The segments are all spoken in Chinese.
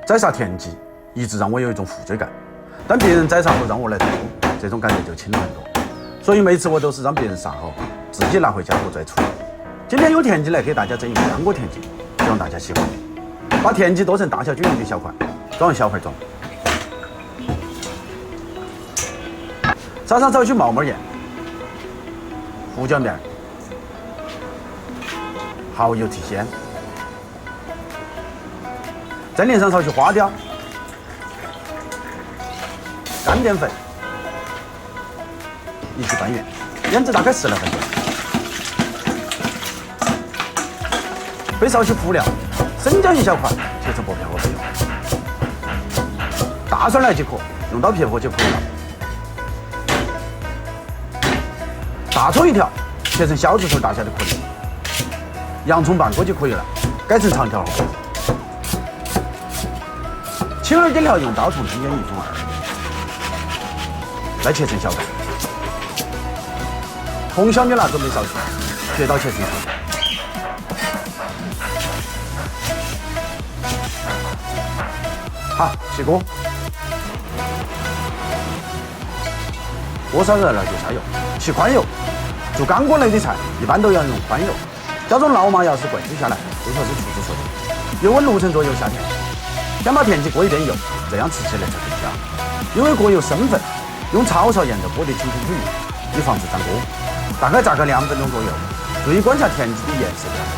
宰杀田鸡一直让我有一种负罪感，但别人宰杀后让我来偷，这种感觉就轻了很多。所以每次我都是让别人杀后，自己拿回家后再处理。今天用田鸡来给大家整一个干锅田鸡，希望大家喜欢。把田鸡剁成大小均匀的小块，装入小盒装。撒上少许毛沫盐、胡椒面、蚝油提鲜，再淋上少许花雕、干淀粉，一起拌匀，腌制大概10来分钟。备少许辅料，生姜一小块，切成薄片和备用。大蒜来几颗，用刀撇破就可以了。大葱一条，切成小指头大小的颗粒。洋葱半个就可以了，改成长条后。青耳底料用刀从中间1分2，再切成小块。红小米辣准备少许，切刀切成小块。好，起锅。锅烧热了就下油，起宽油。做干锅类的菜一般都要用宽油，这种老麻要是贵州下来，就说是厨子说的。油温6成左右下田，先把田鸡过一遍油，这样吃起来才更香。因为锅有生粉，用炒勺沿着锅的轻轻推匀，以防止粘锅。大概炸个2分钟左右，注意观察田鸡的颜色变化，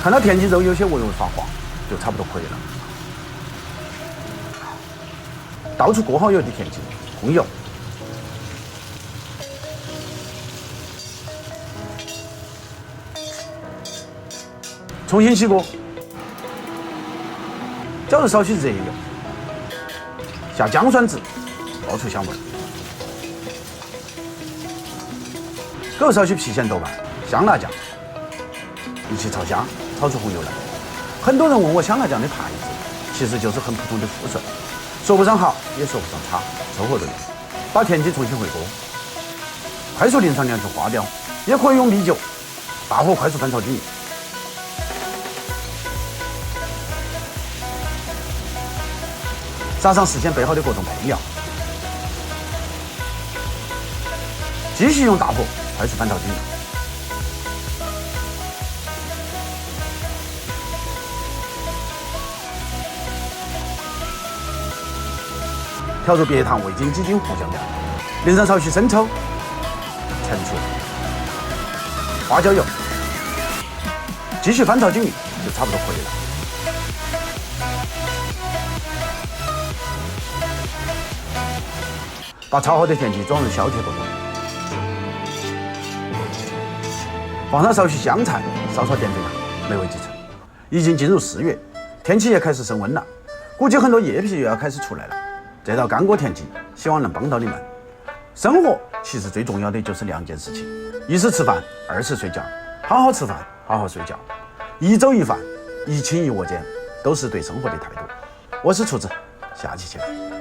看到田鸡肉有些微微发黄，就差不多可以了。倒出过好油的田鸡，控油。重新起锅，浇入少许热油，下姜蒜籽，爆出香味。搁入少许郫县豆瓣、香辣酱，一起炒香，炒出红油来。很多人问我香辣酱的牌子，其实就是很普通的富顺，说不上好，也说不上差，凑合着用。把田鸡重新回锅，快速淋上2球花雕，也可以用米酒，大火快速翻炒均匀。撒上事先备好的各种配料，继续用大火快速翻炒均匀。调入别糖、味精、鸡精、胡椒面，淋上少许生抽、陈醋、花椒油，继续翻炒均匀，就差不多可以了。把炒好的田鸡装入小铁锅中，放上少许香菜，烧点缀它，美味即成。已经进入4月，天气也开始升温了，估计很多叶皮又要开始出来了。这道干锅田鸡，希望能帮到你们。生活其实最重要的就是2件事情：一是吃饭，2是睡觉。好好吃饭，好好睡觉。一粥一饭，一寝一卧间，都是对生活的态度。我是厨子，下期见。